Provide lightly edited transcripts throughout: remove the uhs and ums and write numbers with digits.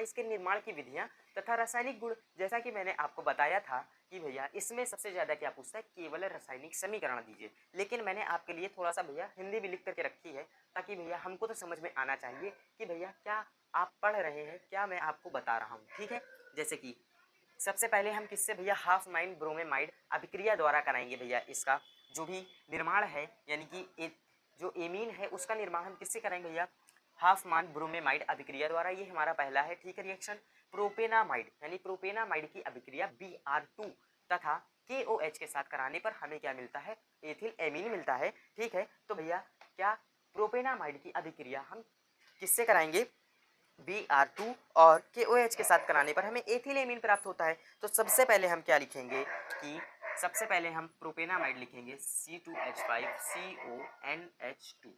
इसके निर्माण की विधियाँ तथा रासायनिक गुण। जैसा कि मैंने आपको बताया था कि भैया इसमें सबसे ज़्यादा क्या पूछता है, केवल रासायनिक समीकरण दीजिए, लेकिन मैंने आपके लिए थोड़ा सा भैया हिंदी भी लिख करके रखी है, ताकि भैया हमको तो समझ में आना चाहिए कि भैया क्या आप पढ़ रहे हैं, क्या मैं आपको बता रहा हूँ। ठीक है, जैसे कि सबसे पहले हम किससे भैया, हाफ माइन ब्रोमेमाइड अभिक्रिया द्वारा कराएंगे भैया। इसका जो भी निर्माण है यानी कि जो एमीन है उसका निर्माण हम किससे करेंगे भैया, हाफ मान ब्रोमेमाइड अभिक्रिया द्वारा। ये हमारा पहला है। ठीक है, रिएक्शन प्रोपेनामाइड यानी प्रोपेनामाइड की अभिक्रिया Br2 तथा KOH के साथ कराने पर हमें क्या मिलता है, एथिल एमीन मिलता है। ठीक है, तो भैया क्या प्रोपेनामाइड की अभिक्रिया हम किससे कराएंगे, Br2 और KOH के साथ कराने पर हमें एथिल एमीन प्राप्त होता है। तो सबसे पहले हम क्या लिखेंगे कि सबसे पहले हम प्रोपेनामाइड लिखेंगे C2H5CONH2।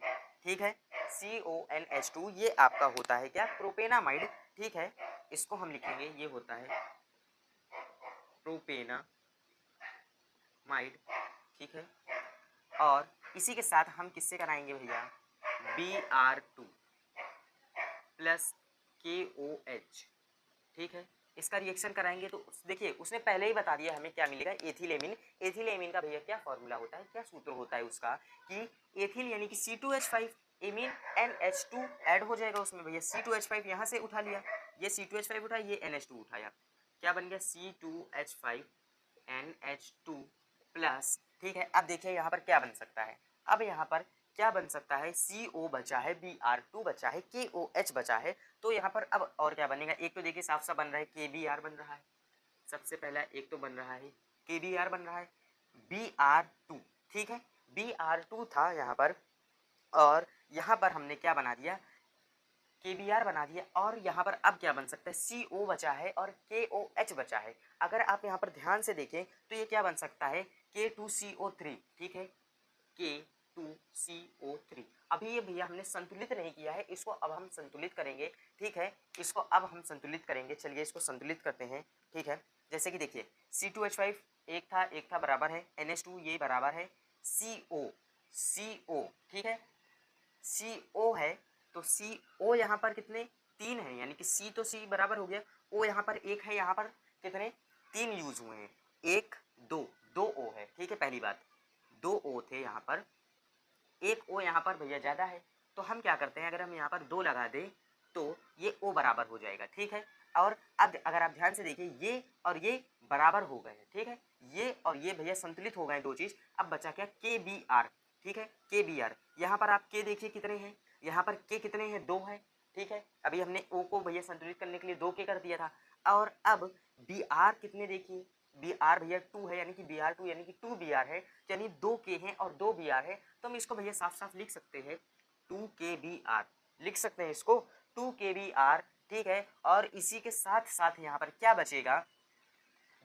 ठीक है, CONH2 ये आपका होता है क्या, प्रोपेनामाइड। ठीक है, इसको हम लिखेंगे, ये होता है प्रोपेनामाइड। ठीक है, और इसी के साथ हम किससे कराएंगे भैया, Br2 प्लस KOH। ठीक है, इसका रिएक्शन कराएंगे तो देखिए उसने पहले ही बता दिया हमें क्या मिलेगा, एथिल एमीन। एथिल एमीन का भैया क्या फॉर्मूला होता है, क्या सूत्र होता है उसका, कि एथिल यानी कि C2H5 एमीन NH2 ऐड हो जाएगा उसमें भैया। C2H5 यहाँ से उठा लिया, ये C2H5 उठा, ये NH2 उठाया, क्या बन गया C2H5NH2 प्लस। ठीक है, अब देखिए यहाँ पर क्या बन सकता है, अब यहाँ पर क्या बन सकता है, CO बचा है, Br2 बचा है, KOH बचा है। तो यहाँ पर अब और क्या बनेगा, एक तो देखिए साफ साफ बन रहा है KBr बन रहा है, सबसे पहला एक तो बन रहा है KBr बन रहा है, Br2। ठीक है, Br2 था यहाँ पर, और यहाँ पर हमने क्या बना दिया, KBr बना दिया, और यहाँ पर अब क्या बन सकता है, CO बचा है और KOH बचा है। अगर आप यहाँ पर ध्यान से देखें तो ये क्या बन सकता है, K2CO3। ठीक है, K2CO3। अभी ये भैया हमने संतुलित नहीं किया है, इसको अब हम संतुलित करेंगे। ठीक है, इसको अब हम संतुलित करेंगे, चलिए इसको संतुलित करते हैं। ठीक है, जैसे कि देखिए C2H5 एक था बराबर है, NH2 ये बराबर है CO। ठीक है, CO है तो CO यहाँ पर कितने, 3 है, यानी कि C तो C बराबर हो गया, O यहाँ पर 1 है, यहाँ पर कितने 3 यूज हुए हैं, 1 2 2 O है। ठीक है, पहली बात 2 O थे यहाँ पर, 1 O यहाँ पर भैया ज़्यादा है, तो हम क्या करते हैं, अगर हम यहाँ पर 2 लगा दें तो ये O बराबर हो जाएगा। ठीक है, और अब अगर आप ध्यान से देखिए ये और ये बराबर हो गए हैं। ठीक है, ये और ये भैया संतुलित हो गए दो चीज़। अब बचा क्या, KBr। ठीक है, KBr यहाँ पर आप K देखिए कितने हैं, यहाँ पर K कितने हैं, 2 है। ठीक है, अभी हमने O को भैया संतुलित करने के लिए 2 K कर दिया था, और अब Br कितने देखिए, Br भैया 2 है, यानी कि Br2 यानी कि 2Br है, यानी 2 K हैं और 2 Br है, तो हम इसको भैया साफ साफ लिख सकते हैं 2KBr, लिख सकते हैं इसको 2KBr। ठीक है, और इसी के साथ साथ यहाँ पर क्या बचेगा,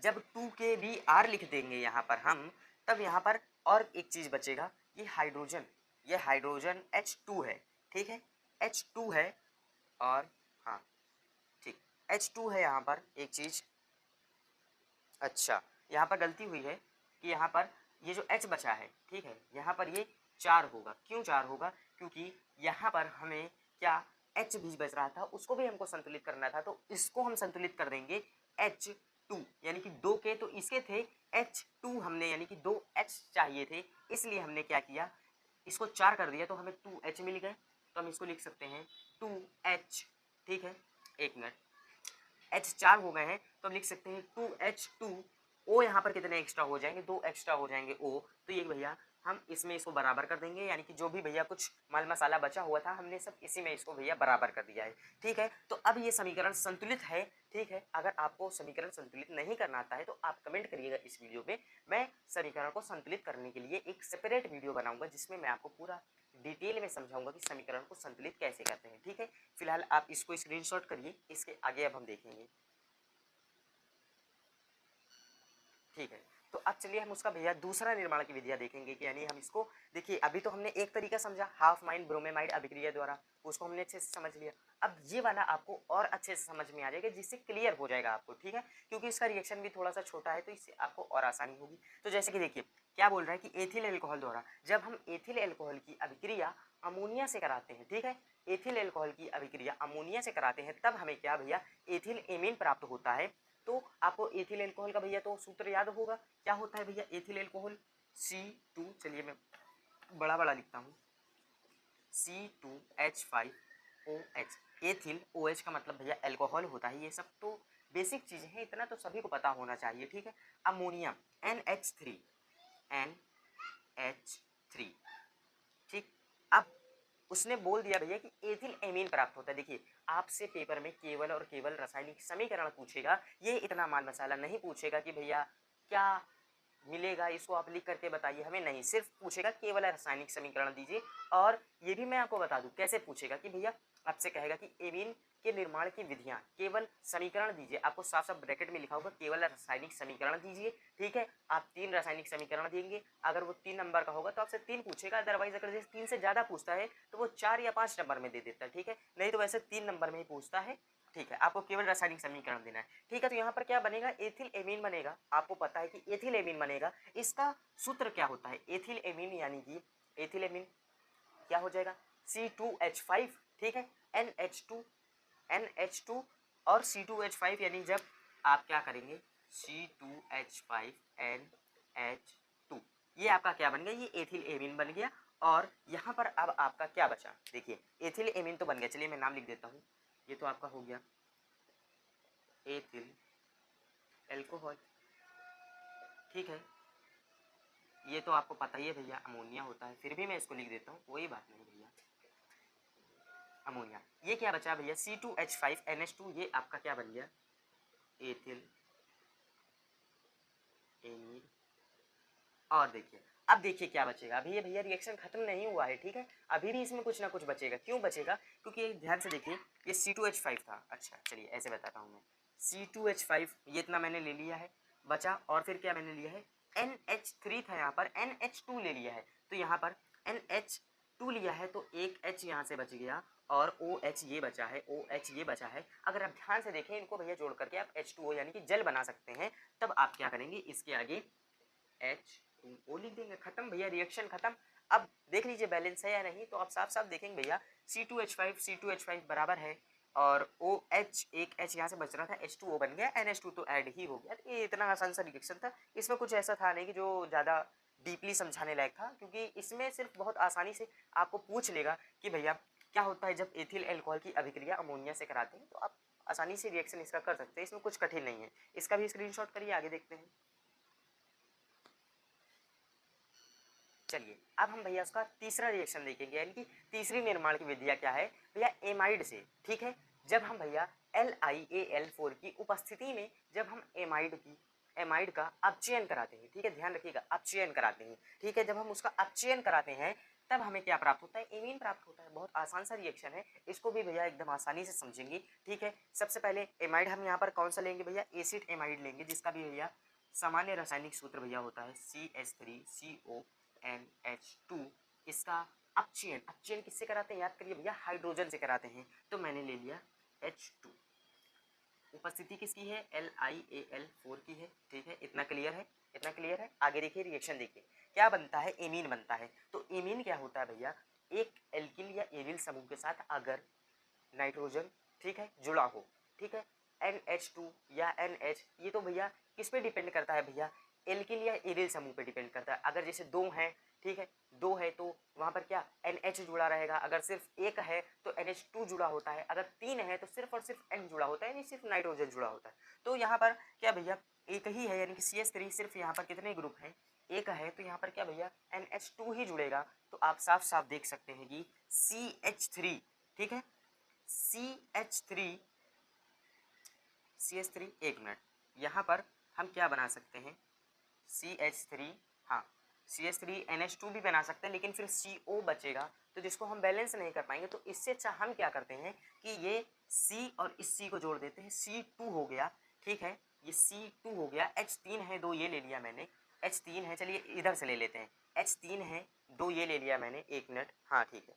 जब 2KBr लिख देंगे यहाँ पर हम, तब यहाँ पर और एक चीज़ बचेगा, ये हाइड्रोजन H2 है। ठीक है, H2 है, और हाँ ठीक H2 है यहाँ पर एक चीज़। अच्छा, यहाँ पर गलती हुई है कि यहाँ पर ये जो H बचा है, ठीक है, यहाँ पर ये 4 होगा। क्यों 4 होगा, क्योंकि यहाँ पर हमें क्या H भी बच रहा था, उसको भी हमको संतुलित करना था, तो इसको हम संतुलित कर देंगे H2, यानी कि 2 के तो इसके थे, H2 हमने यानी कि 2 H चाहिए थे, इसलिए हमने क्या किया, इसको 4 कर दिया, तो हमें 2H मिल गए, तो हम इसको लिख सकते हैं 2H। ठीक है, एक मिनट, H 4 हो गए हैं, तो हम लिख सकते हैं 2H2। O यहाँ पर कितने एक्स्ट्रा हो जाएंगे, 2 एक्स्ट्रा हो जाएंगे O, तो ये भैया हम इसमें इसको बराबर कर देंगे, यानी कि जो भी भैया कुछ माल मसाला बचा हुआ था हमने सब इसी में इसको भैया बराबर कर दिया है। ठीक है, तो अब ये समीकरण संतुलित है। ठीक है, अगर आपको समीकरण संतुलित नहीं करना आता है तो आप कमेंट करिएगा इस वीडियो पे, मैं समीकरण को संतुलित करने के लिए एक सेपरेट वीडियो बनाऊंगा, जिसमें मैं आपको पूरा डिटेल में समझाऊंगा कि समीकरण को संतुलित कैसे करते हैं। ठीक है, फिलहाल आप इसको स्क्रीनशॉट करिए, इसके आगे अब हम देखेंगे। ठीक है, तो अब चलिए हम उसका भैया दूसरा निर्माण की विधियां देखेंगे कि यानी हम इसको देखिए, अभी तो हमने एक तरीका समझा हाफ माइन ब्रोमेमाइड अभिक्रिया द्वारा, उसको हमने अच्छे से समझ लिया। अब ये वाला आपको और अच्छे से समझ में आ जाएगा, जिससे क्लियर हो जाएगा आपको। ठीक है, क्योंकि इसका रिएक्शन भी थोड़ा सा छोटा है, तो इससे आपको और आसानी होगी। तो जैसे कि देखिए क्या बोल रहा है कि एथिल एल्कोहल द्वारा, जब हम एथिल एल्कोहल की अभिक्रिया अमोनिया से कराते हैं, ठीक है, एथिल अल्कोहल की अभिक्रिया अमोनिया से कराते हैं तब हमें क्या भैया एथिल एमीन प्राप्त होता है। तो आपको एथिल अल्कोहल का भैया तो सूत्र याद होगा, क्या होता है भैया एथिल अल्कोहल C2, चलिए मैं बड़ा बड़ा लिखता हूँ, C2H5OH। एथिल OH का मतलब भैया अल्कोहल होता है। ये सब तो बेसिक चीज़ें हैं, इतना तो सभी को पता होना चाहिए, ठीक है। अमोनिया NH3, ठीक। अब उसने बोल दिया भैया कि एथिल एमीन प्राप्त होता है। देखिए आपसे पेपर में केवल और केवल रासायनिक समीकरण पूछेगा, ये इतना माल मसाला नहीं पूछेगा कि भैया क्या मिलेगा इसको आप लिख करके बताइए हमें, नहीं, सिर्फ पूछेगा केवल रासायनिक समीकरण दीजिए। और ये भी मैं आपको बता दूं कैसे पूछेगा कि भैया आपसे कहेगा कि एमीन के निर्माण की विधियां, केवल समीकरण दीजिए, आपको साफ साफ ब्रैकेट में लिखा होगा केवल रासायनिक समीकरण दीजिए, ठीक है। आप 3 रासायनिक समीकरण देंगे, अगर वो 3 नंबर का होगा तो आपसे 3 पूछेगा, अदरवाइज अगर जैसे 3 से ज़्यादा पूछता है तो वो 4 या 5 नंबर में दे देता है, ठीक है। नहीं तो वैसे 3 नंबर में ही पूछता है, ठीक है। आपको केवल रासायनिक समीकरण देना है, ठीक है। तो यहाँ पर क्या बनेगा एथिल एमीन बनेगा। आपको पता है कि एथिल एमीन बनेगा, इसका सूत्र क्या होता है एथिल एमीन, यानी कि एथिल एमीन क्या हो जाएगा C2H5, ठीक है, NH2 और C2H5, यानी जब आप क्या करेंगे C2H5NH2, ये आपका क्या बन गया, ये एथिल एमीन बन गया। और यहाँ पर अब आपका क्या बचा, देखिए एथिल एमीन तो बन गया, चलिए मैं नाम लिख देता हूँ, ये तो आपका हो गया एथिल अल्कोहल, ठीक है। ये तो आपको पता ही है भैया अमोनिया होता है, फिर भी मैं इसको लिख देता हूँ, कोई बात नहीं भैया, अमोनिया। ये क्या बचा भैया C2H5NH2, ये आपका क्या बन गया एथिल एमीन। और देखिए अब देखिए क्या बचेगा, अभी ये भैया रिएक्शन खत्म नहीं हुआ है, ठीक है, अभी भी इसमें कुछ ना कुछ बचेगा। क्यों बचेगा, क्योंकि ध्यान से देखिए ये C2H5 था, अच्छा चलिए ऐसे बताता हूँ मैं, C2H5 ये इतना मैंने ले लिया है, बचा, और फिर क्या मैंने लिया है NH3 था, यहाँ पर NH2 ले लिया है, तो यहाँ पर NH2 लिया है तो एक H यहाँ से बच गया और OH ये बचा है, OH ये बचा है। अगर आप ध्यान से देखें इनको भैया जोड़ करके आप H2O यानी कि जल बना सकते हैं, तब आप क्या करेंगे इसके आगे H2O लिख देंगे, खत्म भैया रिएक्शन खत्म। अब देख लीजिए बैलेंस है या नहीं, तो आप साफ साफ देखेंगे भैया C2H5 बराबर है और OH एक H यहाँ से बच रहा था, H2O बन गया, NH2 तो ऐड ही हो गया। ये इतना आसान सा रिएक्शन था, इसमें कुछ ऐसा था नहीं कि जो ज़्यादा डीपली समझाने लायक था, क्योंकि इसमें सिर्फ बहुत आसानी से आपको पूछ लेगा कि भैया क्या होता है जब एथिल अल्कोहल की अभिक्रिया अमोनिया से कराते हैं, तो आप आसानी से रिएक्शन इसका कर सकते हैं, इसमें कुछ कठिन नहीं है। इसका भी स्क्रीनशॉट करिए, आगे देखते हैं। चलिए अब हम भैया उसका तीसरा रिएक्शन देखेंगे, यानी कि तीसरी निर्माण की विधिया क्या है भैया एमाइड से, ठीक है। जब हम भैया LiAl4 की उपस्थिति में जब हम एमाइड का अपचयन कराते हैं, ठीक है, ध्यान रखिएगा अपचयन कराते हैं, ठीक है, जब हम उसका अपचयन कराते हैं तब हमें क्या प्राप्त होता है एमीन प्राप्त होता है। बहुत आसान सा रिएक्शन है, इसको भी भैया एकदम आसानी से समझेंगे, ठीक है। सबसे पहले एमाइड हम यहाँ पर कौन सा लेंगे भैया एसिड एमाइड लेंगे, जिसका भी भैया सामान्य रासायनिक सूत्र भैया होता है CH3CONH2। इसका अपचयन किससे कराते हैं याद करिए भैया हाइड्रोजन से कराते हैं, तो मैंने ले लिया H2। उपस्थिति किसकी है LiAl4 की है, ठीक है, इतना क्लियर है, इतना क्लियर है। आगे देखिए रिएक्शन देखिए क्या बनता है एमीन बनता है। तो एमीन क्या होता है भैया एक एल्किल या एरिल समूह के साथ अगर नाइट्रोजन, ठीक है, जुड़ा हो, ठीक है, NH2 या NH, ये तो भैया किस पे डिपेंड करता है भैया एल्किल या एरिल समूह पे डिपेंड करता है। अगर जैसे 2 हैं, ठीक है, 2 है तो वहाँ पर क्या NH जुड़ा रहेगा, अगर सिर्फ एक है तो NH2 जुड़ा होता है, अगर 3 है तो सिर्फ और सिर्फ N जुड़ा होता है, यानी सिर्फ नाइट्रोजन जुड़ा होता है। तो यहाँ पर क्या भैया एक ही है, यानी कि CH3 सिर्फ यहाँ पर कितने ग्रुप हैं एक है, तो यहाँ पर क्या भैया NH2 ही जुड़ेगा। तो आप साफ साफ देख सकते हैं कि CH3, ठीक है, CH3 एक मिनट, यहाँ पर हम क्या बना सकते हैं CH3, हाँ CH3NH2 भी बना सकते हैं, लेकिन फिर CO बचेगा तो जिसको हम बैलेंस नहीं कर पाएंगे। तो इससे अच्छा हम क्या करते हैं कि ये C और इस C को जोड़ देते हैं, C2 हो गया, ठीक है, ये C2 हो गया। H3 है 2 ये ले लिया मैंने, H3 है, चलिए इधर से ले लेते हैं, H3 है 2 ये ले लिया मैंने, एक मिनट, हाँ ठीक है,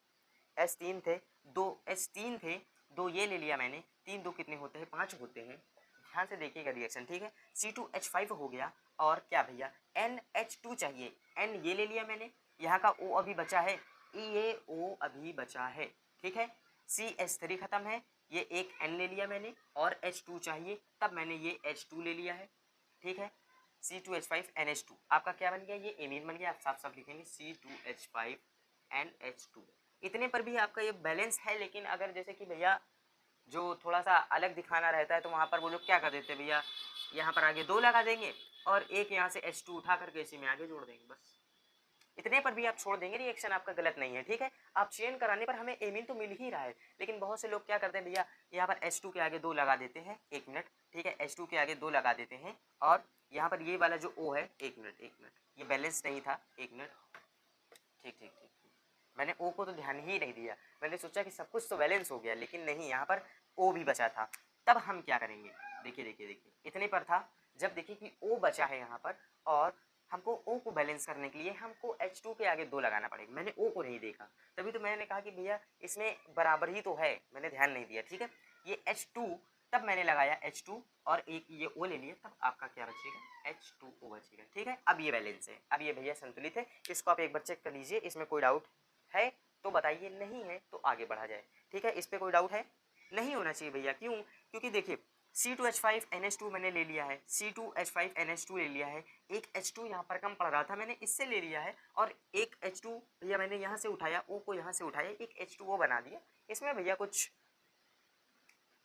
H3 थे 2, H3 थे 2 ये ले लिया मैंने, 3 2 कितने होते हैं 5 होते हैं। ध्यान से देखिएगा रिएक्शन, ठीक है, C2H5 हो गया और क्या भैया NH2 चाहिए, N ये ले लिया मैंने, यहाँ का O अभी बचा है, ये O अभी बचा है, ठीक है, CH3 खत्म है, ये एक N ले लिया मैंने और H2 चाहिए, तब मैंने ये H2 ले लिया है, ठीक है। C2H5NH2 आपका क्या बन गया, ये एमीन बन गया। आप साफ साफ लिखेंगे C2H5NH2। इतने पर भी आपका ये बैलेंस है, लेकिन अगर जैसे कि भैया जो थोड़ा सा अलग दिखाना रहता है तो वहाँ पर वो लोग क्या कर देते हैं भैया, यहाँ पर आगे 2 लगा देंगे और एक यहाँ से H2 उठा करके इसी में आगे जोड़ देंगे, बस इतने पर भी आप छोड़ देंगे, रिएक्शन आपका गलत नहीं है, ठीक है। आप चेन कराने पर हमें एमीन तो मिल ही रहा है, लेकिन बहुत से लोग क्या करते हैं भैया, यहाँ पर H2 के आगे 2 लगा देते हैं, 1 मिनट, ठीक है, H2 के आगे 2 लगा देते हैं और यहाँ पर ये वाला जो O है, 1 मिनट ये बैलेंस नहीं था, 1 मिनट, ठीक ठीक ठीक, मैंने O को तो ध्यान ही नहीं दिया, मैंने सोचा कि सब कुछ तो बैलेंस हो गया, लेकिन नहीं, यहाँ पर O भी बचा था। तब हम क्या करेंगे, देखिए देखिए देखिए, इतने पर था, जब देखिए कि O बचा है यहाँ पर और हमको O को बैलेंस करने के लिए हमको H2 के आगे 2 लगाना पड़ेगा। मैंने O को नहीं देखा, तभी तो मैंने कहा कि भैया इसमें बराबर ही तो है, मैंने ध्यान नहीं दिया, ठीक है। ये H2, तब मैंने लगाया H2 और एक ये O ले लिया, तब आपका क्या बचेगा, H2O बचेगा, ठीक है। अब ये बैलेंस है, अब ये भैया संतुलित है। इसको आप एक बार चेक कर लीजिए, इसमें कोई डाउट है तो बताइए, नहीं है तो आगे बढ़ा जाए, ठीक है। इस पर कोई डाउट है, नहीं होना चाहिए भैया, क्यों, क्योंकि देखिए C2H5NH2 मैंने ले लिया है, C2H5NH2 ले लिया है, एक H2 यहाँ पर कम पड़ रहा था, मैंने इससे ले लिया है और एक H2 भैया मैंने यहाँ से उठाया, O को यहाँ से उठाया, एक H2O बना दिया। इसमें भैया कुछ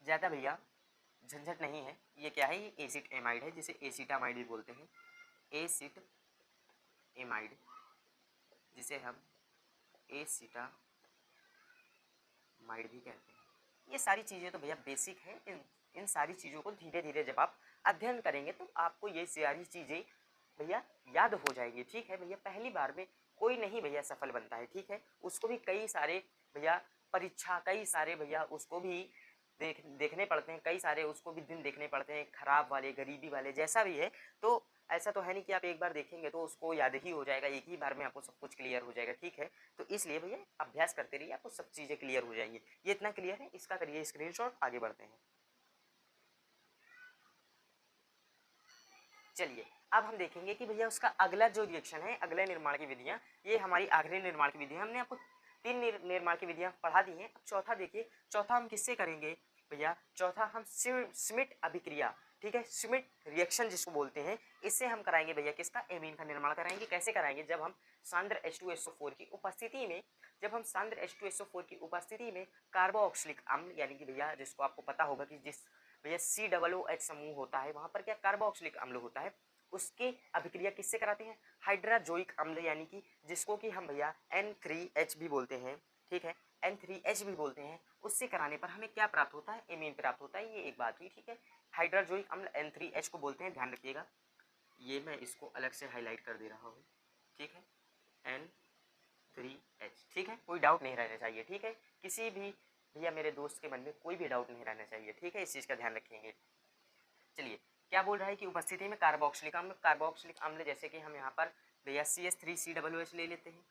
ज़्यादा भैया झंझट नहीं है। ये क्या है, ये एसिड एमाइड है, जिसे एसिटामाइड भी बोलते हैं, एसिड एमाइड, जिसे हम एसिटामाइड भी कहते हैं। ये सारी चीज़ें तो भैया बेसिक है, इन सारी चीज़ों को धीरे धीरे जब आप अध्ययन करेंगे तो आपको ये सारी चीज़ें भैया याद हो जाएंगी, ठीक है भैया। पहली बार में कोई नहीं भैया सफल बनता है, ठीक है, उसको भी कई सारे भैया परीक्षा, कई सारे भैया उसको भी देखने पड़ते हैं, कई सारे उसको भी दिन देखने पड़ते हैं, खराब वाले, गरीबी वाले, जैसा भी है। तो ऐसा तो है नहीं कि आप एक बार देखेंगे तो उसको याद ही हो जाएगा, एक ही बार में आपको सब कुछ क्लियर हो जाएगा, ठीक है। तो इसलिए भैया अभ्यास करते रहिए, आपको सब चीज़ें क्लियर हो जाएंगी। ये इतना क्लियर है, इसका करिए स्क्रीनशॉट, आगे बढ़ते हैं। चलिए अब हम देखेंगे कि भैया उसका अगला जो रिएक्शन है, अगले निर्माण की विधियाँ, ये हमारी आखिरी निर्माण की विधियाँ, हमने आपको 3 निर्माण की विधियाँ पढ़ा दी हैं। अब चौथा देखिए, चौथा हम किससे करेंगे भैया, चौथा हम श्मिट अभिक्रिया, ठीक है, श्मिट रिएक्शन जिसको बोलते हैं, इससे हम कराएंगे भैया किसका, एमीन का निर्माण कराएंगे। कैसे कराएंगे, जब हम सांद्र H2SO4 की उपस्थिति में, जब हम सांद्र H2SO4 की उपस्थिति में कार्बोक्सिलिक अम्ल, यानी कि भैया जिसको आपको पता होगा कि जिस भैया COOH समूह होता है, वहाँ पर क्या कार्बोक्सिलिक अम्ल होता है, उसके अभिक्रिया किससे कराते हैं, हाइड्राजोइक अम्ल, यानी कि जिसको कि हम भैया N3H भी बोलते हैं, ठीक है, N3H भी बोलते हैं, उससे कराने पर हमें क्या प्राप्त होता है, एमीन प्राप्त होता है। ये एक बात हुई, ठीक है। हाइड्राजोइक अम्ल N3H को बोलते हैं, ध्यान रखिएगा, ये मैं इसको अलग से हाईलाइट कर दे रहा हूँ, ठीक है, N3H, ठीक है, कोई डाउट नहीं रहना चाहिए, ठीक है, किसी भी भैया मेरे दोस्त के मन में कोई भी डाउट नहीं रहना चाहिए, ठीक है, इस चीज़ का ध्यान रखेंगे। चलिए क्या बोल रहा है कि उपस्थिति में कार्बोक्सिलिक अम्ल, कार्बोक्सिलिक अम्ल जैसे कि हम यहाँ पर भैया CH3COOH ले लेते हैं,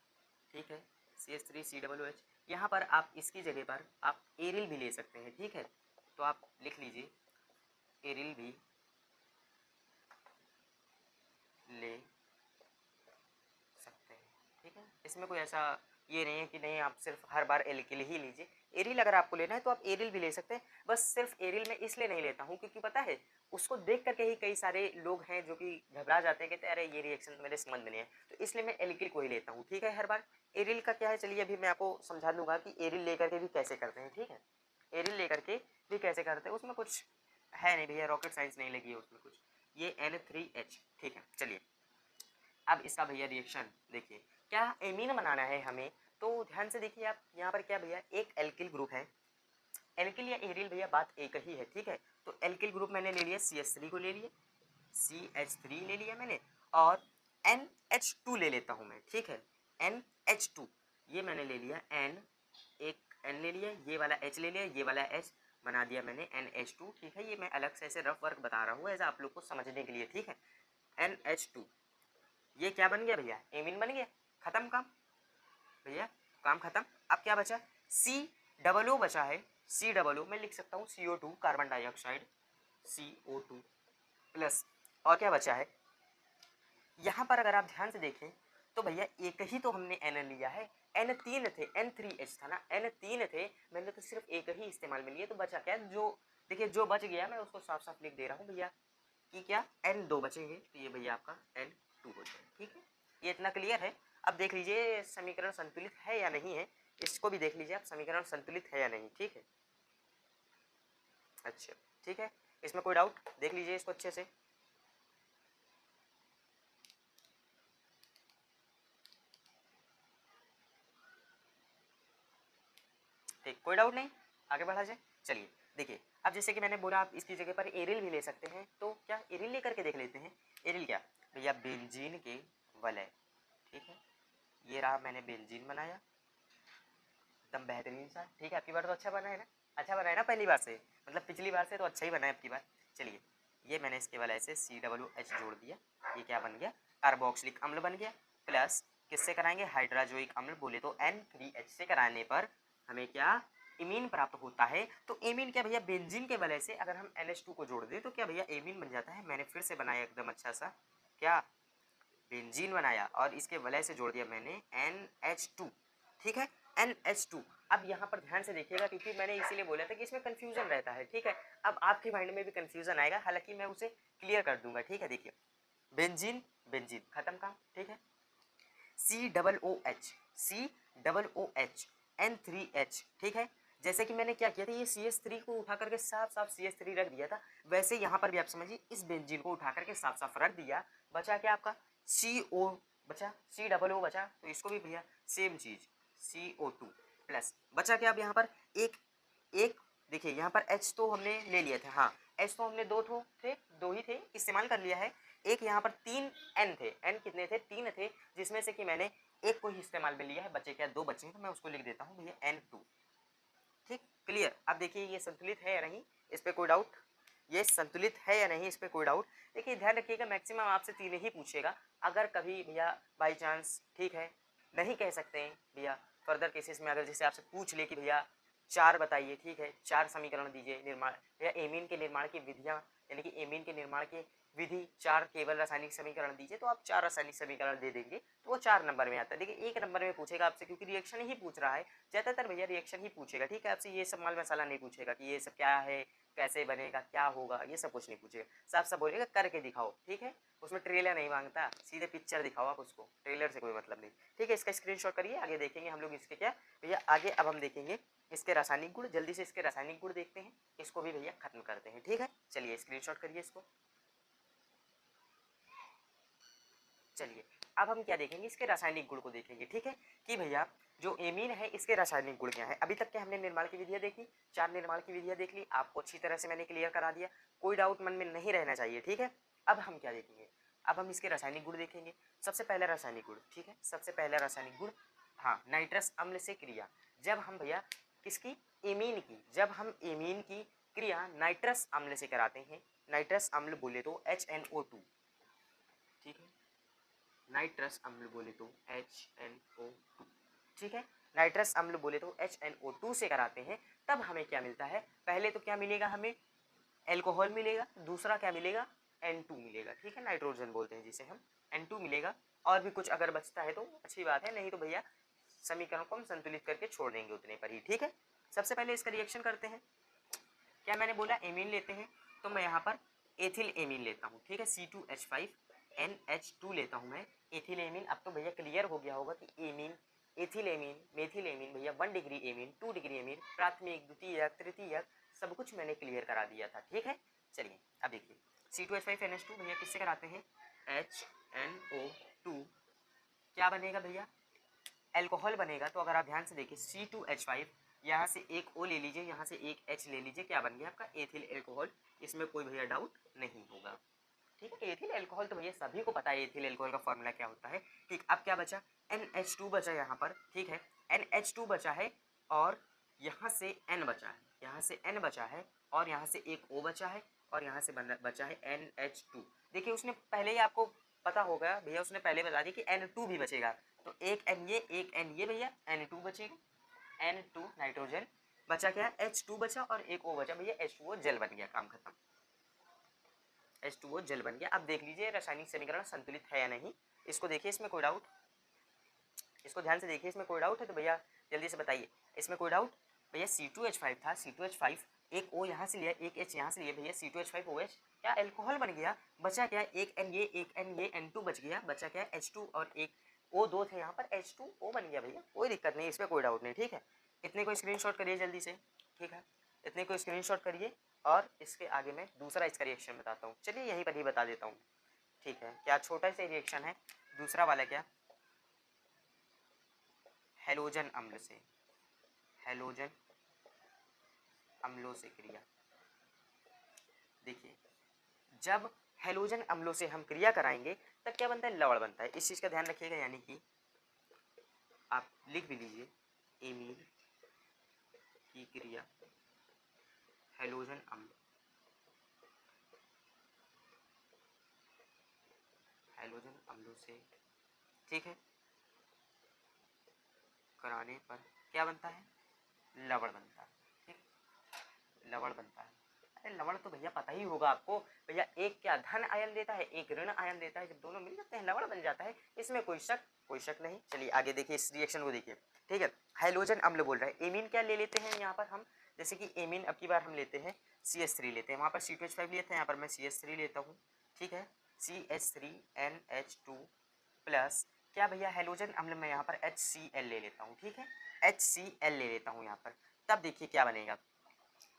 ठीक है, CH3COOH, यहाँ पर आप इसकी जगह पर आप एरिल भी ले सकते हैं, ठीक है, तो आप लिख लीजिए एरिल भी ले सकते हैं, ठीक है। इसमें कोई ऐसा ये नहीं है कि नहीं आप सिर्फ हर बार एल्किल ही लीजिए, एरिल अगर आपको लेना है तो आप एरिल भी ले सकते हैं। बस सिर्फ एरिल में इसलिए नहीं लेता हूँ क्योंकि पता है उसको देख करके ही कई सारे लोग हैं जो कि घबरा जाते हैं, कहते हैं अरे ये रिएक्शन मेरे समझ में नहीं है, तो इसलिए मैं एल्किल को ही लेता हूँ, ठीक है। हर बार एरिल का क्या है, चलिए अभी मैं आपको समझा दूंगा कि एरिल लेकर के भी कैसे करते हैं, ठीक है, एरिल लेकर के भी कैसे करते हैं, उसमें कुछ है नहीं भैया, रॉकेट साइंस नहीं लगी है उसमें कुछ, ये N3H, ठीक है। चलिए अब इसका भैया रिएक्शन देखिए, क्या एमीन बनाना है हमें, तो ध्यान से देखिए आप यहाँ पर क्या भैया, एक एल्किल ग्रुप है, एल्किल या एरिल भैया बात एक ही है, ठीक है। तो एल्किल ग्रुप मैंने ले लिया, CH3 को ले लिया, CH3 ले लिया मैंने, और NH2 ले लेता हूँ मैं, ठीक है, NH2 ये मैंने ले लिया, N एक N ले लिया, ये वाला H ले लिया, ये वाला H बना दिया मैंने NH2, ठीक है। ये मैं अलग से ऐसे रफ वर्क बता रहा हूँ ऐसा आप लोग को समझने के लिए, ठीक है। NH2 ये क्या बन गया भैया, एमीन बन गया, खत्म काम भैया, काम खत्म। अब क्या बचा, COO बचा है, COO मैं लिख सकता हूँ CO2 carbon dioxide, CO2 plus, और क्या बचा है यहाँ पर अगर आप ध्यान से देखें तो भैया एक ही तो हमने N लिया है, N3 थे, N3H था ना, N3 थे, मैंने तो सिर्फ एक ही इस्तेमाल में लिए, तो बचा क्या, जो देखिए जो बच गया मैं उसको साफ साफ लिख दे रहा हूँ भैया कि क्या N2 बचेंगे, तो ये भैया आपका N2 हो जाएगा। ठीक है, ये इतना क्लियर है। अब देख लीजिए समीकरण संतुलित है या नहीं है, इसको भी देख लीजिए आप, समीकरण संतुलित है या नहीं। ठीक है, अच्छा ठीक है, इसमें कोई डाउट, देख लीजिए इसको अच्छे से। ठीक, कोई डाउट नहीं, आगे बढ़ा जाए। चलिए देखिए, अब जैसे कि मैंने बोला आप इसकी जगह पर एरिल भी ले सकते हैं, तो क्या एरिल लेकर के देख लेते हैं। एरिल क्या भैया, बेंजीन के वलय। ठीक है, ये रहा, मैंने बेंजीन बनाया, एकदम बेहतरीन सा। ठीक है, आपकी बार तो अच्छा बना है ना, अच्छा बना है ना पहली बार से, मतलब पिछली बार से तो अच्छा ही बना है आपकी बार। चलिए, ये मैंने इसके वलय से COOH जोड़ दिया, ये क्या बन गया, कार्बोक्सिलिक अम्ल बन गया। प्लस किससे कराएंगे, हाइड्रोजोइक अम्ल बोले तो N3H से कराने पर हमें क्या, एमीन प्राप्त होता है। तो एमीन क्या भैया, बेंजीन के वलय से अगर हम NH2 को जोड़ दें तो क्या भैया एमीन बन जाता है। मैंने फिर से बनाया एकदम अच्छा सा, क्या बेंजीन बनाया और इसके वलय से जोड़ दिया मैंने NH2। ठीक है, NH2। अब यहाँ पर ध्यान से देखिएगा, क्योंकि मैंने इसीलिए बोला था कि इसमें कंफ्यूजन रहता है। ठीक है, अब आपके माइंड में भी कंफ्यूजन आएगा, हालांकि मैं उसे क्लियर कर दूंगा। ठीक है, देखिए बेंजीन, बेंजीन खत्म काम। ठीक है, COOH N3H। ठीक है, जैसे कि मैंने क्या किया था, ये CH3 को उठा करके साफ साफ CH3 रख दिया था, वैसे यहाँ पर भी आप समझिए इस बेंजीन को उठा करके साफ साफ रख दिया। बचा क्या आपका, CO बचा, COO बचा, तो इसको भी भैया सेम चीज CO2 प्लस बचा क्या, अब यहाँ पर एक एक देखिए यहाँ पर H तो हमने ले लिया था, हाँ H तो हमने दो ही थे, इस्तेमाल कर लिया है। एक यहाँ पर 3 N थे, N कितने थे, 3 थे, जिसमें से कि मैंने एक को ही इस्तेमाल में लिया है, बचे क्या, 2 बचे हैं, तो मैं उसको लिख देता हूँ भैया N2। ठीक, क्लियर। अब देखिए ये संतुलित है या नहीं, इस पर कोई डाउट, ये संतुलित है या नहीं, इस पर कोई डाउट। देखिए ध्यान रखिएगा, मैक्सिमम आपसे 3 ही पूछेगा। अगर कभी भैया बाई चांस, ठीक है, नहीं कह सकते हैं भैया, फर्दर केसेस में अगर जैसे आपसे पूछ ले कि भैया 4 बताइए, ठीक है, 4 समीकरण दीजिए निर्माण या एमीन के निर्माण की विधियां, यानी कि एमीन के निर्माण की विधि 4 केवल रासायनिक समीकरण दीजिए, तो आप 4 रासायनिक समीकरण दे देंगे, तो वो 4 नंबर में आता है। देखिए 1 नंबर में पूछेगा आपसे, क्योंकि रिएक्शन ही पूछ रहा है, ज़्यादातर भैया रिएक्शन ही पूछेगा। ठीक है, आपसे ये सब माल मसाला नहीं पूछेगा कि ये सब क्या है, कैसे बनेगा, क्या होगा, ये सब कुछ नहीं पूछेगा, साफ साफ बोलेगा करके दिखाओ। ठीक है, उसमें ट्रेलर नहीं मांगता, सीधे पिक्चर दिखाओ आप उसको, ट्रेलर से कोई मतलब नहीं। ठीक है, इसका स्क्रीनशॉट करिए, आगे देखेंगे हम लोग इसके क्या भैया, आगे अब हम देखेंगे इसके रासायनिक गुण। जल्दी से इसके रासायनिक गुण देखते हैं, इसको भी भैया खत्म करते हैं। ठीक है, चलिए स्क्रीनशॉट करिए इसको। चलिए अब हम क्या देखेंगे, इसके रासायनिक गुण को देखेंगे। ठीक है, कि भैया जो एमीन है इसके रासायनिक गुण क्या है। अभी तक के हमने निर्माण की विधियां देखी, 4 निर्माण की विधियां देख ली, आपको अच्छी तरह से मैंने क्लियर करा दिया, कोई डाउट मन में नहीं रहना चाहिए। ठीक है, अब हम क्या देखेंगे, अब हम इसके रासायनिक गुण देखेंगे। सबसे पहला रासायनिक गुण, ठीक है, सबसे पहला रासायनिक गुण, हाँ, नाइट्रस अम्ल से क्रिया। जब हम भैया किसकी, एमीन की, जब हम एमीन की क्रिया नाइट्रस अम्ल से कराते हैं, नाइट्रस अम्ल बोले तो HNO2। ठीक है, नाइट्रस अम्ल बोले तो HNO2। ठीक है, नाइट्रस अम्ल बोले तो HNO2 से कराते हैं, तब हमें क्या मिलता है, पहले तो क्या मिलेगा, हमें एल्कोहल मिलेगा, दूसरा क्या मिलेगा, N2 मिलेगा। ठीक है, नाइट्रोजन बोलते हैं जिसे हम, N2 मिलेगा। और भी कुछ अगर बचता है तो अच्छी बात है, नहीं तो भैया समीकरण को हम संतुलित करके छोड़ देंगे उतने पर ही। ठीक है, सबसे पहले इसका रिएक्शन करते हैं। क्या मैंने बोला, एमीन लेते हैं, तो मैं यहाँ पर एथिल एमीन लेता हूँ। ठीक है, C2H5NH2 लेता हूँ मैं, एथिल एमीन। अब तो भैया क्लियर हो गया होगा कि amine, ethyl amine, methyl amine, भैया 1 डिग्री एमीन, 2 डिग्री एमीन, प्राथमिक, द्वितीयक, तृतीयक, सब कुछ मैंने क्लियर करा दिया था। ठीक है, चलिए अब देखिए C2H5NH2 भैया किससे कराते हैं, HNO2, क्या बनेगा भैया, एल्कोहल बनेगा। तो अगर आप ध्यान से देखिए C2H5, यहाँ से एक O ले लीजिए, यहाँ से एक H ले लीजिए, क्या बन गया आपका, एथिल एल्कोहल। इसमें कोई भैया डाउट नहीं होगा। ठीक है, एथिल एल्कोहल तो भैया सभी को पता है एथिल एल्कोहल का फॉर्मूला क्या होता है। ठीक, अब क्या बचा, NH2 बचा यहाँ पर। ठीक है, NH2 बचा है और यहाँ से N बचा है, यहाँ से N बचा है और यहाँ से एक O बचा है और यहाँ से बचा है NH2। देखिए उसने पहले ही आपको पता होगा भैया, उसने पहले बता दिया कि N2 भी बचेगा, तो एक N ये, एक N ये, भैया N2 बचेगा, N2 नाइट्रोजन बचा, क्या H2 बचा और एक O बचा, भैया H2O जल बन गया, काम खत्म, H2O जल बन गया। अब देख लीजिए रासायनिक समीकरण संतुलित है या नहीं, इसको देखिए, इसमें कोई डाउट, इसको ध्यान से देखिए, इसमें कोई डाउट है तो भैया जल्दी से बताइए, इसमें कोई डाउट? भैया C2H5 था, C2H5 एक O यहाँ से लिया, एक H यहाँ से लिया, भैया C2H5OH क्या एल्कोहल बन गया, बचा क्या एक N ये N2 बच गया, बचा क्या H2 और एक O2 थे यहाँ पर H2O बन गया भैया, कोई दिक्कत नहीं, इसमें कोई डाउट नहीं, ठीक है। इतने को स्क्रीनशॉट करिए जल्दी से, ठीक है, इतने को स्क्रीनशॉट करिए और इसके आगे मैं दूसरा इसका रिएक्शन बताता हूँ। चलिए यहीं पर ही बता देता हूँ, ठीक है। क्या छोटा सा रिएक्शन है दूसरा वाला, क्या हैलोजन अम्ल से, हैलोजन अम्लों से क्रिया। देखिए जब हैलोजन अम्लों से हम क्रिया कराएंगे तब क्या बनता है, लवण बनता है। इस चीज़ का ध्यान रखिएगा, यानी कि आप लिख भी लीजिए, एमीन की क्रिया हैलोजन अम्ल, हैलोजन अम्लों से, ठीक है, कराने पर क्या बनता है, लवण बनता है, ठीक, लवण बनता है। अरे लवण तो भैया पता ही होगा आपको, भैया एक क्या धन आयन देता है, एक ऋण आयन देता है, जब दोनों मिल जाते हैं लवण बन जाता है, इसमें कोई शक नहीं। चलिए आगे देखिए, इस रिएक्शन को देखिए, ठीक है। हैलोजन अम्ल बोल रहा है, एमीन क्या ले लेते हैं यहाँ पर हम, जैसे कि एमीन अब की बार हम लेते हैं CH3 लेते हैं, वहाँ पर C2H5 लिए थे, यहाँ पर मैं CH3 लेता हूँ, ठीक है, CH3NH2 प्लस क्या भैया हैलोजन अम्ल में यहाँ पर HCl ले लेता हूँ, ठीक है, HCl ले लेता हूँ यहाँ पर। तब देखिए क्या बनेगा,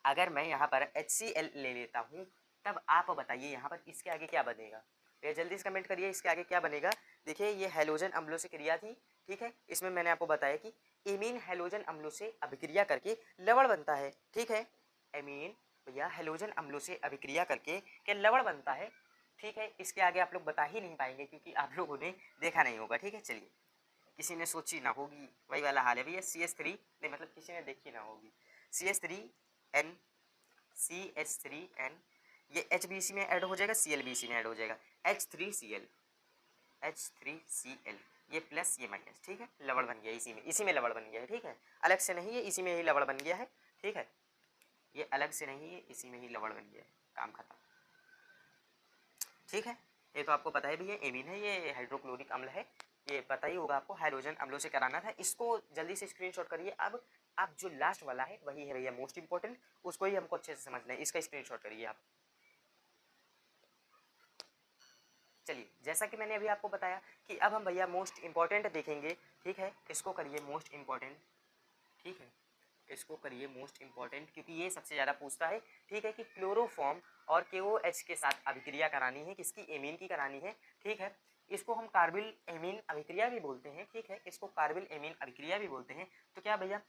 अगर मैं यहाँ पर HCl ले लेता हूँ तब आप बताइए यहाँ पर इसके आगे क्या बनेगा, ये जल्दी से कमेंट करिए, इसके आगे क्या बनेगा। देखिए ये हैलोजन अम्लों से क्रिया थी, ठीक है, इसमें मैंने आपको बताया कि एमीन हैलोजन अम्लों से अभिक्रिया करके लवण बनता है, ठीक है, एमीन भैया हैलोजन अम्लों से अभिक्रिया करके क्या लवण बनता है, ठीक है। इसके आगे आप लोग बता ही नहीं पाएंगे क्योंकि आप लोगों ने देखा नहीं होगा, ठीक है। चलिए किसी ने सोची ना होगी, वही वाला हाल है भैया, CH3 नहीं, मतलब किसी ने देखी ना होगी, CH3N CH3N, ये HBC में ऐड हो जाएगा, ClBC में ऐड हो जाएगा, H3Cl, H3Cl, ये प्लस ये माइनस, ठीक है, लवण बन गया, इसी में लवण बन गया है, ठीक है, अलग से नहीं है, इसी में ही लवण बन गया है, ठीक है, ये अलग से नहीं है, इसी में ही लवण बन गया है, काम खत्म, ठीक है। ये तो आपको पता है भैया, एमीन है, ये हाइड्रोक्लोरिक अम्ल है, ये पता ही होगा आपको, हाइड्रोजन अम्लों से कराना था। इसको जल्दी से स्क्रीनशॉट करिए। अब आप जो लास्ट वाला है वही है भैया मोस्ट इंपॉर्टेंट, उसको ही हमको अच्छे से समझना है, इसका स्क्रीनशॉट करिए आप। चलिए जैसा कि मैंने अभी आपको बताया कि अब हम भैया मोस्ट इंपॉर्टेंट देखेंगे, ठीक है, इसको करिए मोस्ट इंपॉर्टेंट, ठीक है, इसको करिए मोस्ट इंपॉर्टेंट क्योंकि ये सबसे ज़्यादा पूछता है, ठीक है, कि क्लोरोफॉर्म और KOH के साथ अभिक्रिया करानी है, किसकी, एमीन की करानी है, ठीक है। इसको हम कार्बिल एमीन अभिक्रिया भी बोलते हैं, ठीक है, इसको कार्बिल एमीन अभिक्रिया भी बोलते हैं। तो क्या भैया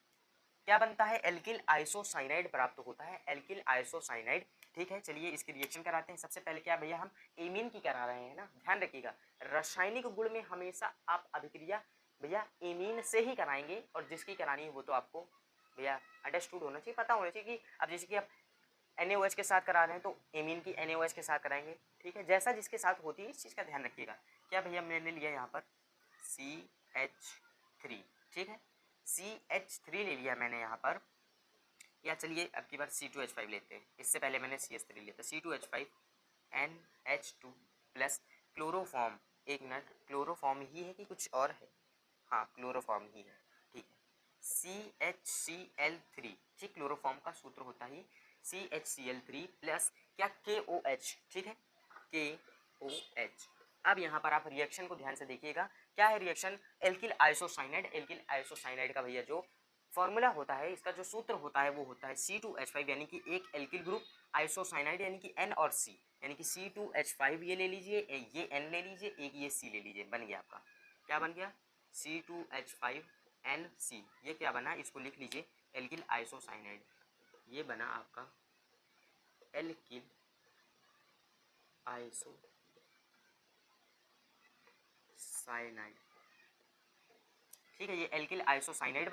क्या बनता है, एल्किल आइसोसाइनाइड प्राप्त होता है, एल्किल आइसोसाइनाइड, ठीक है। चलिए इसकी रिएक्शन कराते हैं। सबसे पहले क्या भैया हम एमीन की करा रहे हैं ना, ध्यान रखिएगा, रासायनिक गुण में हमेशा आप अभिक्रिया भैया एमीन से ही कराएंगे, और जिसकी करानी है वो तो आपको भैया अंडरस्टूड होना चाहिए, पता होना चाहिए कि अब जैसे कि आप NaOH के साथ करा रहे हैं तो एमीन की NaOH के साथ कराएंगे, ठीक है, जैसा जिसके साथ होती है इस चीज़ का ध्यान रखिएगा। क्या भैया मैंने लिया यहाँ पर CH3, ठीक है, CH3 ले लिया मैंने यहाँ पर, या चलिए अब की बार C2H5 लेते हैं, इससे पहले मैंने CH3 लिया था, C2H5NH2 प्लस क्लोरोफॉर्म, एक मिनट, क्लोरोफॉर्म ही है कि कुछ और है, हाँ क्लोरोफॉर्म ही है, ठीक है, CHCl3, ठीक, क्लोरोफॉर्म का सूत्र होता है CHCl3 प्लस क्या KOH, ठीक है, KOH। अब यहाँ पर आप रिएक्शन को ध्यान से देखिएगा, क्या है reaction, alkyl isocyanide, alkyl isocyanide का भैया जो फॉर्मूला होता है, इसका जो सूत्र होता है वो होता है C2H5, यानी कि एक एल्किल ग्रुप, आइसोसाइनाइड यानी कि N और C, यानी कि C2H5 ये ले लीजिए, ये N ले लीजिए, एक ये C ले लीजिए, बन गया आपका, क्या बन गया, C2H5NC, ये क्या बना, इसको लिख लीजिए एल्किल आइसोसाइनाइड, ये बना आपका एल्किल आइसोसाइनाइड, ठीक है, ये एल्किल आइसोसाइनाइड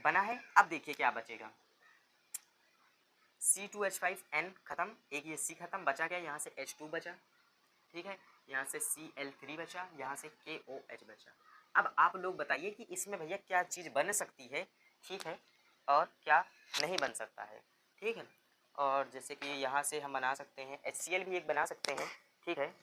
बना है। अब देखिए क्या बचेगा, C2H5N खत्म, एक ये C खत्म, बचा क्या, यहाँ से H2 बचा, ठीक है, यहाँ से Cl3 बचा, यहाँ से KOH बचा। अब आप लोग बताइए कि इसमें भैया क्या चीज़ बन सकती है, ठीक है, और क्या नहीं बन सकता है, ठीक है। और जैसे कि यहाँ से हम बना सकते हैं HCl भी एक बना सकते हैं, ठीक है,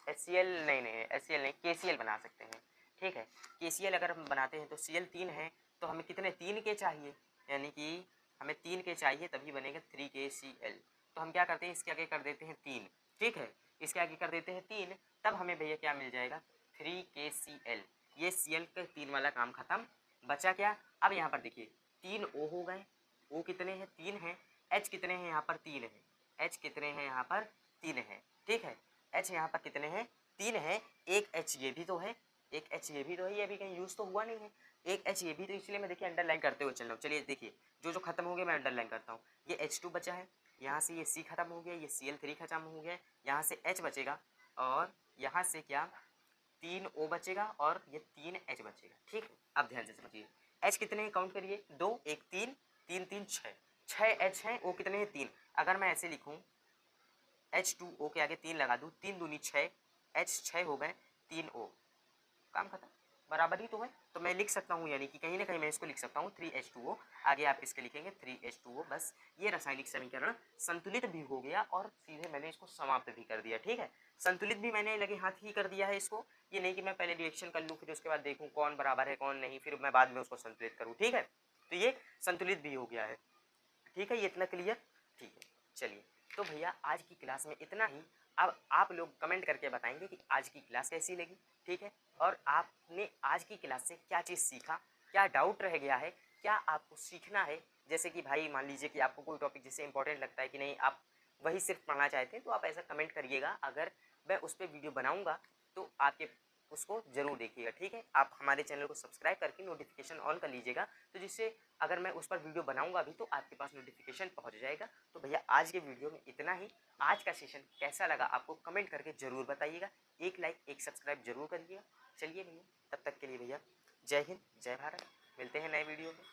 HCl नहीं HCl नहीं KCl बना सकते हैं, ठीक है। KCl अगर हम बनाते हैं तो Cl 3 है, तो हमें कितने 3 के चाहिए, यानी कि हमें 3 के चाहिए तभी बनेगा 3KCl। तो हम क्या करते हैं, इसके आगे कर देते हैं 3, ठीक है, इसके आगे कर देते हैं 3, तब हमें भैया क्या मिल जाएगा 3KCl। ये Cl का 3 वाला काम खत्म। बचा क्या, अब यहाँ पर देखिए 3 O हो गए, O कितने हैं 3 हैं, H कितने हैं यहाँ पर 3 है, H कितने हैं यहाँ पर 3 है, ठीक है, H यहाँ पर कितने हैं 3 है, एक H ये भी तो है, एक H ये भी तो है, ये भी कहीं यूज़ तो हुआ नहीं है, एक H ये भी, तो इसलिए मैं देखिए अंडरलाइन करते हुए चल रहा हूँ। चलिए देखिए जो जो खत्म हो गया मैं अंडरलाइन करता हूँ। ये H2 बचा है, यहाँ से ये C खत्म हो गया, ये Cl3 खत्म हो गया, यहाँ से H बचेगा और यहाँ से क्या 3 O बचेगा और ये 3 H बचेगा, ठीक है। अब ध्यान से समझिए, H कितने हैं काउंट करिए, 2 1 3 3 3 6 H हैं, O कितने हैं 3। अगर मैं ऐसे लिखूँ H2O के आगे 3 लगा दूँ, 3 दूनी 6, H 6 हो गए, 3 O, काम खत्म, बराबर ही तो है। तो मैं लिख सकता हूँ, यानी कि कहीं ना कहीं मैं इसको लिख सकता हूँ 3H2O, आगे आप इसके लिखेंगे 3H2O, बस ये रासायनिक समीकरण संतुलित भी हो गया और सीधे मैंने इसको समाप्त भी कर दिया, ठीक है। संतुलित भी मैंने लगे हाथ ही कर दिया है इसको, ये नहीं कि मैं पहले रिएक्शन कर लूँ फिर उसके बाद देखूँ कौन बराबर है कौन नहीं, फिर मैं बाद में उसको संतुलित करूँ, ठीक है। तो ये संतुलित भी हो गया है, ठीक है, ये इतना क्लियर, ठीक है। चलिए तो भैया आज की क्लास में इतना ही। अब आप लोग कमेंट करके बताएंगे कि आज की क्लास कैसी लगी, ठीक है, और आपने आज की क्लास से क्या चीज़ सीखा, क्या डाउट रह गया है, क्या आपको सीखना है। जैसे कि भाई मान लीजिए कि आपको कोई टॉपिक जैसे इंपॉर्टेंट लगता है कि नहीं, आप वही सिर्फ पढ़ना चाहते हैं, तो आप ऐसा कमेंट करिएगा, अगर मैं उस पर वीडियो बनाऊँगा तो आपके उसको ज़रूर देखिएगा, ठीक है। आप हमारे चैनल को सब्सक्राइब करके नोटिफिकेशन ऑन कर लीजिएगा, तो जिससे अगर मैं उस पर वीडियो बनाऊंगा भी तो आपके पास नोटिफिकेशन पहुंच जाएगा। तो भैया आज के वीडियो में इतना ही। आज का सेशन कैसा लगा आपको कमेंट करके ज़रूर बताइएगा, एक लाइक एक सब्सक्राइब जरूर करिएगा। चलिए भैया, तब तक के लिए भैया जय हिंद जय भारत, मिलते हैं नए वीडियो में।